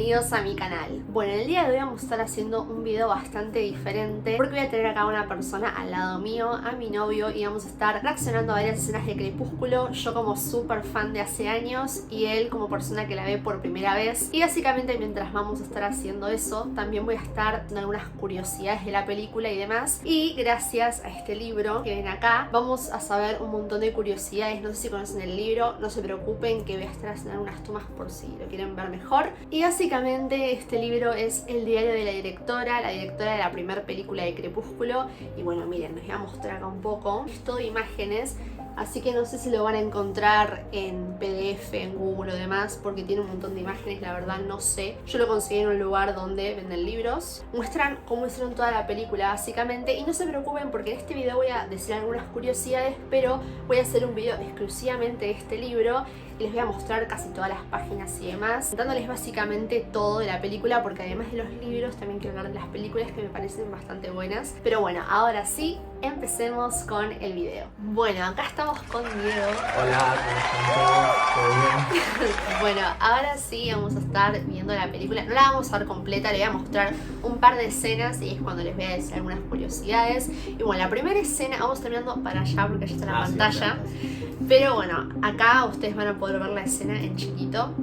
bienvenidos a mi canal. Bueno, el día de hoy vamos a estar haciendo un video bastante diferente porque voy a tener acá a una persona al lado mío, a mi novio, y vamos a estar reaccionando a varias escenas de Crepúsculo, yo como súper fan de hace años y él como persona que la ve por primera vez. Y básicamente mientras vamos a estar haciendo eso, también voy a estar dando algunas curiosidades de la película y demás. Y gracias a este libro que ven acá, vamos a saber un montón de curiosidades. No sé si conocen el libro, no se preocupen que voy a estar haciendo algunas tomas por si lo quieren ver mejor. Y básicamente este libro es el diario de la directora de la primera película de Crepúsculo. Y bueno, miren, les voy a mostrar acá un poco. Es todo imágenes, así que no sé si lo van a encontrar en PDF, en Google o demás, porque tiene un montón de imágenes, la verdad no sé. Yo lo conseguí en un lugar donde venden libros. Muestran cómo hicieron toda la película básicamente, y no se preocupen porque en este video voy a decir algunas curiosidades, pero voy a hacer un video exclusivamente de este libro y les voy a mostrar casi todas las páginas y demás, contándoles básicamente todo de la película, porque además de los libros también quiero hablar de las películas que me parecen bastante buenas. Pero bueno, ahora sí, empecemos con el video. Bueno, acá estamos con Diego. Hola, ¿cómo están todos? ¿Todo bien? Bueno, ahora sí vamos a estar viendo la película. No la vamos a ver completa, le voy a mostrar un par de escenas y es cuando les voy a decir algunas curiosidades. Y bueno, la primera escena, vamos terminando para allá porque ya está la pantalla. Pero bueno, acá ustedes van a poder ver la escena en chiquito.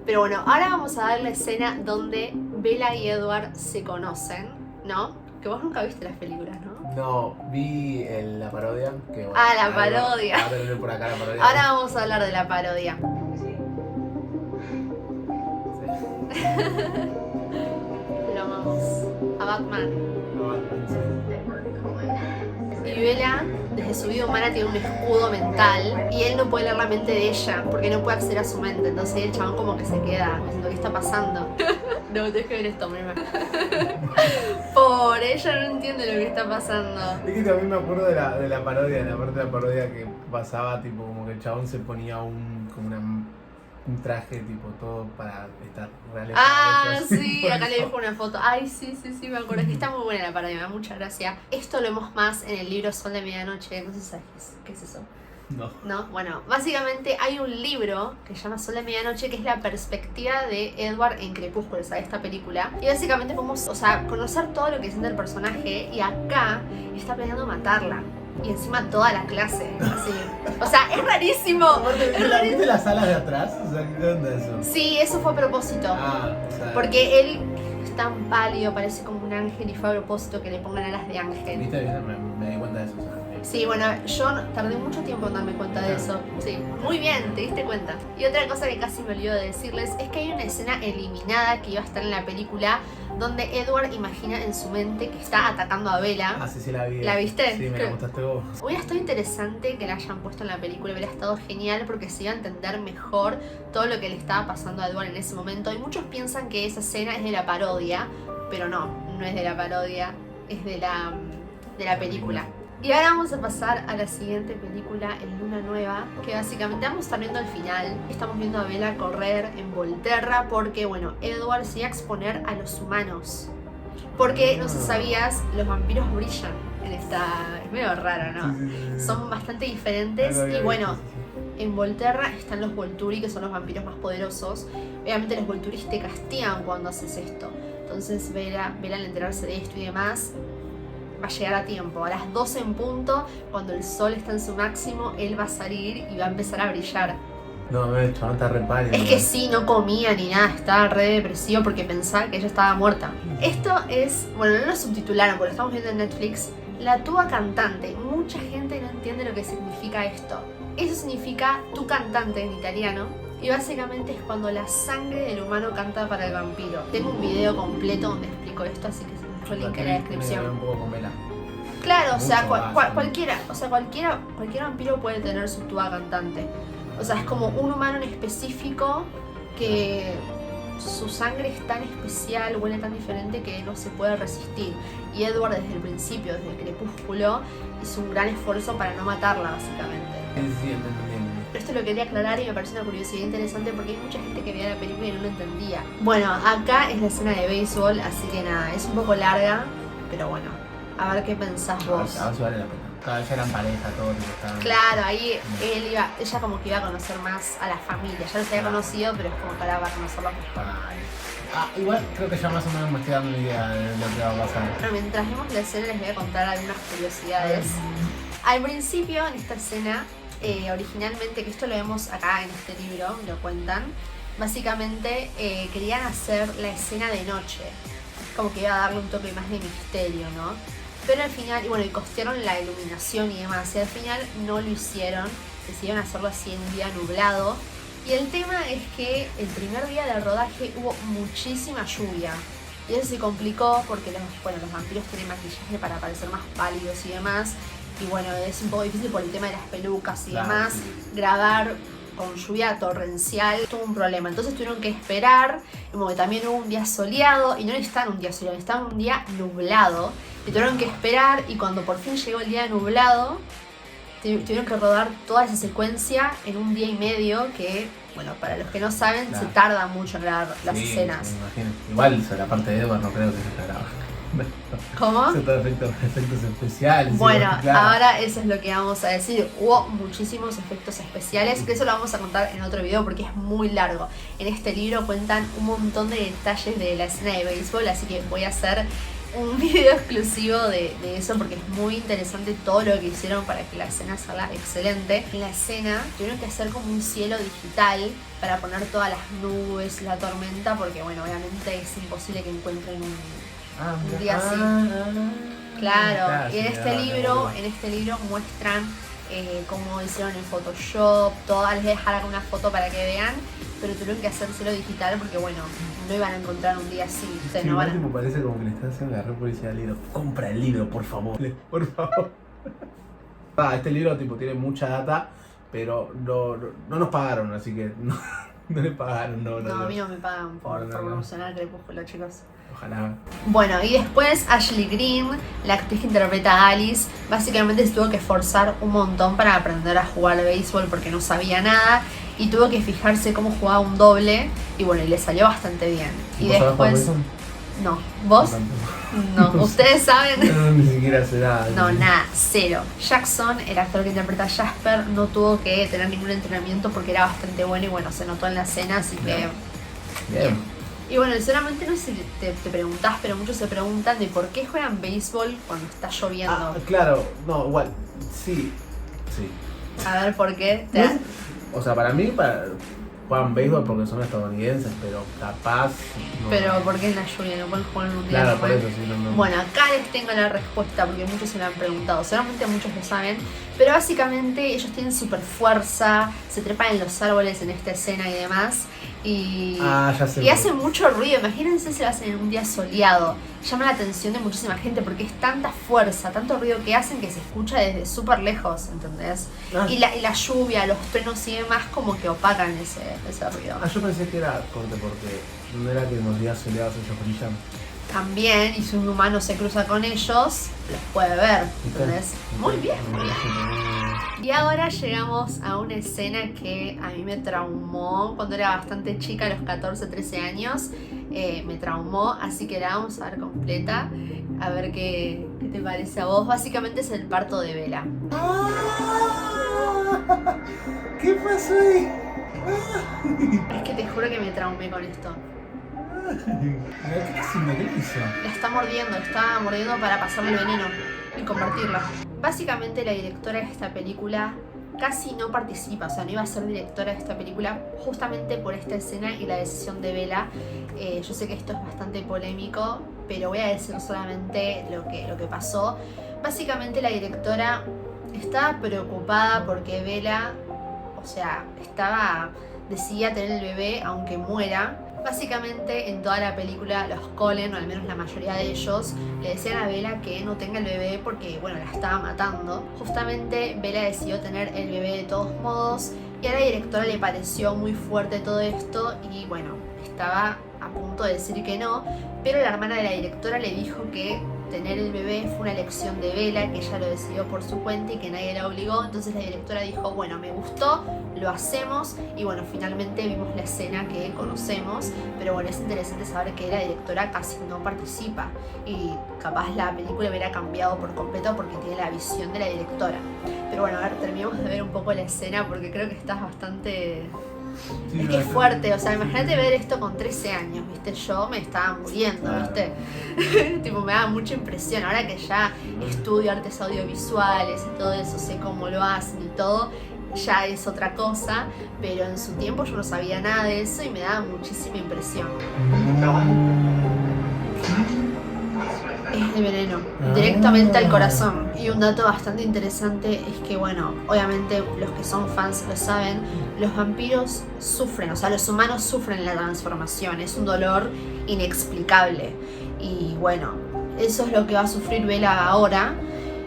Pero bueno, ahora vamos a ver la escena donde Bella y Edward se conocen, ¿no? Que vos nunca viste las películas, ¿no? No, vi la parodia. Que, bueno, La parodia. Va a tener por acá la parodia. Ahora vamos a hablar de la parodia. Sí. Lo amamos. A Batman. No, sí. Y Bella, desde su vida humana, tiene un escudo mental y él no puede leer la mente de ella porque no puede acceder a su mente. Entonces el chabón como que se queda diciendo, ¿qué está pasando? No, tienes que ver esto, mira. Pobre, ella no entiende lo que está pasando. Es que también me acuerdo de la parodia, de la parte de la parodia que pasaba, tipo, como que el chabón se ponía un traje, tipo, todo para estar real. Sí, acá le dejo una foto. Ay, sí, me acuerdo. Es que está muy buena la parodia, me da mucha gracia. Esto lo vemos más en el libro Sol de Medianoche. No sé si sabes qué es eso. No, bueno, básicamente hay un libro que se llama Sol de Medianoche, que es la perspectiva de Edward en Crepúsculo, o sea, esta película. Y básicamente podemos, conocer todo lo que siente el personaje, y acá está planeando matarla. Y encima toda la clase, así. O sea, es rarísimo. ¿Viste las alas de atrás? O sea, ¿qué onda eso? Sí, eso fue a propósito. O sea, porque él es tan pálido, parece como un ángel, y fue a propósito que le pongan alas de ángel. ¿Viste? Me di cuenta de eso. Sí, bueno, yo tardé mucho tiempo en darme cuenta de eso. Sí, muy bien, te diste cuenta. Y otra cosa que casi me olvidó de decirles es que hay una escena eliminada que iba a estar en la película donde Edward imagina en su mente que está atacando a Bella. Ah, sí, la vi. ¿La viste? Sí, me la mostraste vos. Hubiera estado interesante que la hayan puesto en la película, hubiera estado genial porque se iba a entender mejor todo lo que le estaba pasando a Edward en ese momento. Y muchos piensan que esa escena es de la parodia, pero no es de la parodia, es de la película. Y ahora vamos a pasar a la siguiente película, En Luna Nueva, que básicamente vamos a estar viendo al final. Estamos viendo a Bella correr en Volterra porque, bueno, Edward se iba a exponer a los humanos. Porque, no sé si sabías, los vampiros brillan en esta... Es medio raro, ¿no? Son bastante diferentes y, bueno, en Volterra están los Volturi, que son los vampiros más poderosos. Obviamente los Volturi te castigan cuando haces esto. Entonces Bella al enterarse de esto y demás, va a llegar a tiempo, a las 12 en punto, cuando el sol está en su máximo, él va a salir y va a empezar a brillar. No, el chabón está re pálido. Es que sí, no comía ni nada, estaba re depresivo porque pensaba que ella estaba muerta. Esto es, bueno, no lo subtitularon porque lo estamos viendo en Netflix, La tuba cantante. Mucha gente no entiende lo que significa esto. Eso significa tu cantante en italiano. Y básicamente es cuando la sangre del humano canta para el vampiro. Tengo un video completo donde explico esto, así que el link en la descripción. Un poco con Bella. Claro, o sea, cualquier vampiro puede tener su tuba cantante. O sea, es como un humano en específico que su sangre es tan especial, huele tan diferente que no se puede resistir. Y Edward desde el principio, desde el Crepúsculo, hizo un gran esfuerzo para no matarla, básicamente. Sí, entiendo. Esto lo quería aclarar y me parece una curiosidad interesante porque hay mucha gente que veía la película y no lo entendía. Bueno, acá es la escena de béisbol, así que nada, es un poco larga, pero bueno, a ver qué pensás vos. A ver si vale la pena. Claro, ya eran pareja, todo, tipo, estaban... Claro, ahí ella como que iba a conocer más a la familia. Ya los había conocido, pero es como para conocerlos mejor. Igual creo que ya más o menos me estoy dando una idea de lo que va a pasar. Bueno, mientras vemos la escena les voy a contar algunas curiosidades. Al principio, en esta escena, originalmente, que esto lo vemos acá en este libro, lo cuentan, básicamente querían hacer la escena de noche, como que iba a darle un toque más de misterio, ¿no? Pero al final, y bueno, y costearon la iluminación y demás, y al final no lo hicieron, decidieron hacerlo así en un día nublado. Y el tema es que el primer día del rodaje hubo muchísima lluvia. Y eso se complicó porque los vampiros tienen maquillaje para parecer más pálidos y demás. Y bueno, es un poco difícil por el tema de las pelucas y demás. Grabar con lluvia torrencial tuvo un problema. Entonces tuvieron que esperar. Como que también hubo un día soleado. Y no necesitaban un día soleado, necesitaban un día nublado. Y tuvieron que esperar. Y cuando por fin llegó el día nublado, tuvieron que rodar toda esa secuencia en un día y medio, que, bueno, para los que no saben, se tarda mucho en grabar las escenas. Me imagino. Igual sobre la parte de Edward no creo que se graba. ¿Cómo? Efectos especiales. Bueno, claro. ahora eso es lo que vamos a decir. Hubo muchísimos efectos especiales, que eso lo vamos a contar en otro video porque es muy largo. En este libro cuentan un montón de detalles de la escena de béisbol, así que voy a hacer un video exclusivo de eso porque es muy interesante todo lo que hicieron para que la escena salga excelente. En la escena tuvieron que hacer como un cielo digital para poner todas las nubes, la tormenta, porque bueno, obviamente es imposible que encuentren un día así. Claro, y en este libro muestran cómo hicieron en Photoshop, todas. Les voy a dejar acá una foto para que vean, pero tuvieron que hacérselo digital porque bueno, no iban a encontrar un día así. Sí, no van a... me parece como que le están haciendo la publicidad al libro. Compra el libro, por favor. Por favor. Este libro tipo tiene mucha data, pero no nos pagaron, así que no le pagaron. No, a mí no me pagan por promocionar Crepúsculo, chicos. Ojalá. Bueno, y después Ashley Greene, la actriz que interpreta a Alice, básicamente se tuvo que esforzar un montón para aprender a jugar al béisbol porque no sabía nada y tuvo que fijarse cómo jugaba un doble y bueno, y le salió bastante bien. Y después... No, ¿vos? No, ¿ustedes saben? No, ni siquiera sé nada. No, nada, cero. Jackson, el actor que interpreta a Jasper, no tuvo que tener ningún entrenamiento porque era bastante bueno y bueno, se notó en la escena, así que... Bien. Y bueno, sinceramente no sé si te preguntás, pero muchos se preguntan de por qué juegan béisbol cuando está lloviendo. Claro, no, igual, sí. A ver, ¿por qué? O sea, para mí, juegan béisbol porque son estadounidenses, pero capaz... No. Pero ¿por qué en la lluvia? ¿No pueden jugar en un día Claro, normal? por eso sí, no. Bueno, acá les tengo la respuesta porque muchos se lo han preguntado. Seguramente muchos lo saben, pero básicamente ellos tienen super fuerza, se trepan en los árboles en esta escena y demás. Y hacen mucho ruido. Imagínense si lo hacen en un día soleado. Llama la atención de muchísima gente porque es tanta fuerza, tanto ruido que hacen que se escucha desde súper lejos, ¿entendés? Y la lluvia, los truenos y demás como que opacan ese ruido. Yo pensé que era corte porque no era que en los días soleados ellos brillan. También, y si un humano se cruza con ellos, los puede ver, ¿entendés? Muy bien, muy bien. Y ahora llegamos a una escena que a mí me traumó cuando era bastante chica, a los 14, 13 años. Me traumó, así que la vamos a ver completa. A ver qué te parece a vos. Básicamente es el parto de Bella. ¿Qué pasó ahí? Es que te juro que me traumé con esto. ¿Qué hizo? La estaba mordiendo para pasarle el veneno y convertirla. Básicamente la directora de esta película casi no participa, o sea, no iba a ser directora de esta película justamente por esta escena y la decisión de Bella. Yo sé que esto es bastante polémico, pero voy a decir solamente lo que pasó. Básicamente la directora estaba preocupada porque Bella, o sea, decidía tener el bebé aunque muera. Básicamente en toda la película los Cullen, o al menos la mayoría de ellos, le decían a Bella que no tenga el bebé porque, bueno, la estaba matando. Justamente Bella decidió tener el bebé de todos modos y a la directora le pareció muy fuerte todo esto y, bueno, estaba a punto de decir que no, pero la hermana de la directora le dijo que tener el bebé fue una elección de Bella, que ella lo decidió por su cuenta y que nadie la obligó. Entonces la directora dijo, bueno, me gustó, lo hacemos. Y bueno, finalmente vimos la escena que conocemos. Pero bueno, es interesante saber que la directora casi no participa. Y capaz la película hubiera cambiado por completo porque tiene la visión de la directora. Pero bueno, a ver, terminemos de ver un poco la escena porque creo que estás bastante... Sí, es que es fuerte, o sea, imagínate ver esto con 13 años, ¿viste? Yo me estaba muriendo, ¿viste? Tipo, me daba mucha impresión. Ahora que ya estudio artes audiovisuales y todo eso, sé cómo lo hacen y todo, ya es otra cosa. Pero en su tiempo yo no sabía nada de eso y me daba muchísima impresión. Es de veneno, directamente al corazón. Y un dato bastante interesante es que, bueno, obviamente los que son fans lo saben, los vampiros sufren, o sea, los humanos sufren la transformación, es un dolor inexplicable. Y bueno, eso es lo que va a sufrir Bella ahora.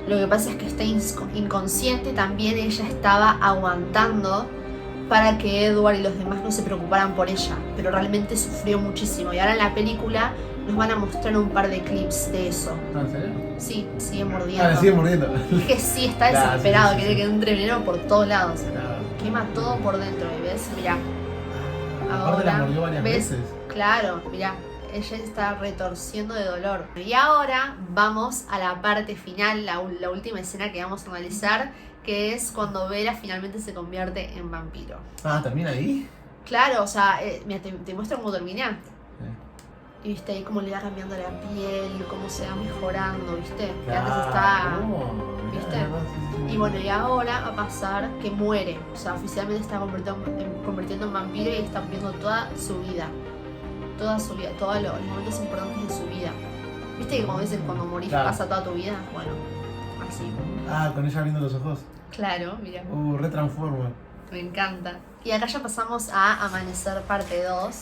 Lo que pasa es que está inconsciente, también ella estaba aguantando para que Edward y los demás no se preocuparan por ella, pero realmente sufrió muchísimo. Y ahora en la película nos van a mostrar un par de clips de eso. ¿En serio? Sí, sigue mordiendo. Ah, sigue mordiendo. Es que sí, está Claro, desesperado, sí, sí, quiere sí. que entre veneno por todos lados. Claro. Quema todo por dentro, ¿y ves? Mirá. Aparte la mordió varias ¿ves? veces. Claro, mirá. Ella está retorciendo de dolor. Y ahora vamos a la parte final, la última escena que vamos a analizar, que es cuando Bella finalmente se convierte en vampiro. Ah, ¿termina ahí? Claro, o sea, mira, te muestro cómo termina. Y viste ahí cómo le va cambiando la piel, cómo se va mejorando, viste. Que antes está... ¿Viste? Y bueno, y ahora va a pasar que muere. O sea, oficialmente está convirtiendo en vampiro y está viviendo toda su vida. Toda su vida, todos los momentos importantes de su vida. ¿Viste que como dicen cuando morís pasa toda tu vida? Bueno, así. Ah, con ella abriendo los ojos. Claro, mira. Retransforma. Me encanta. Y acá ya pasamos a Amanecer parte 2,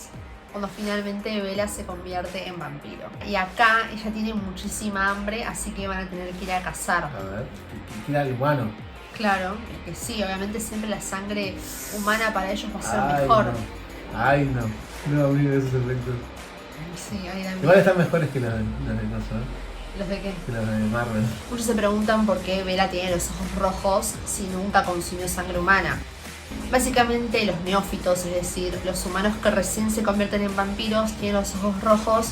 cuando finalmente Bella se convierte en vampiro. Y acá ella tiene muchísima hambre, así que van a tener que ir a cazar. A ver, que era el humano. Claro, que sí, obviamente siempre la sangre humana para ellos va a ser mejor. No. Ay, no. No, mira esos efectos. Sí, ahí también. Igual están mejores que los de Coso, ¿eh? ¿Los de qué? Que los de Marvel. Muchos se preguntan por qué Bella tiene los ojos rojos si nunca consumió sangre humana. Básicamente los neófitos, es decir, los humanos que recién se convierten en vampiros, tienen los ojos rojos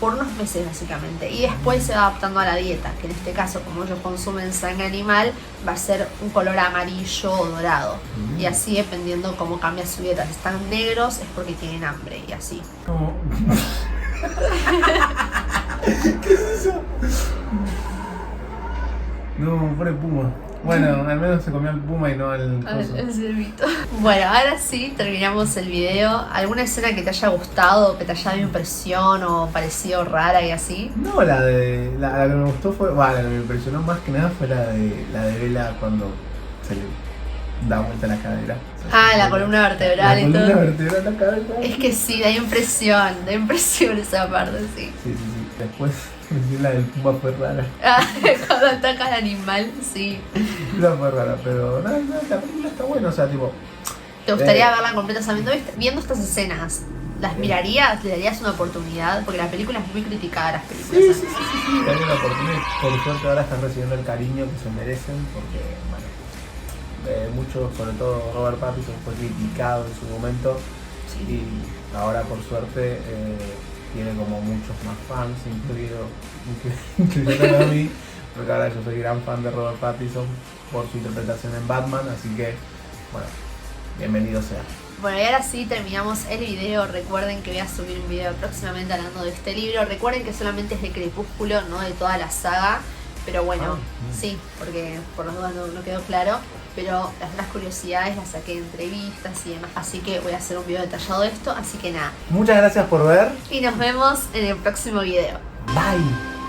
por unos meses básicamente. Y después se va adaptando a la dieta, que en este caso, como ellos consumen sangre animal, va a ser un color amarillo o dorado. Y así dependiendo cómo cambia su dieta. Si están negros es porque tienen hambre y así. ¿Cómo? ¿Qué es eso? No, pobre puma. Bueno, al menos se comió al puma y no al coso. El cerdito. Bueno, ahora sí, terminamos el video. ¿Alguna escena que te haya gustado, que te haya dado impresión o parecido rara y así? No, la que me gustó fue, la que me impresionó más que nada fue la de Bella cuando se le da vuelta la cadera. La columna vertebral y todo. La columna vertebral, la cabeza. Es que sí, da impresión esa parte, sí. Sí. Después, la del puma fue rara. Cuando ataca al animal, sí. La fue rara, pero no, la película está buena, o sea, tipo... ¿Te gustaría verla completa? O sea, viendo estas escenas, ¿las mirarías? ¿Le darías una oportunidad? Porque la película es muy criticada, las películas. Sí. Daría una oportunidad. Por suerte ahora están recibiendo el cariño que se merecen, porque, bueno, mucho, sobre todo Robert Pattinson, fue criticado en su momento. Sí. Y ahora, por suerte, tiene como muchos más fans, incluyendo a mí, porque ahora yo soy gran fan de Robert Pattinson por su interpretación en Batman, así que, bueno, bienvenido sea. Bueno, y ahora sí terminamos el video. Recuerden que voy a subir un video próximamente hablando de este libro. Recuerden que solamente es de Crepúsculo, no de toda la saga. Pero bueno, sí, porque por las dudas no quedó claro. Pero las otras curiosidades las saqué de entrevistas y demás. Así que voy a hacer un video detallado de esto. Así que nada. Muchas gracias por ver. Y nos vemos en el próximo video. Bye.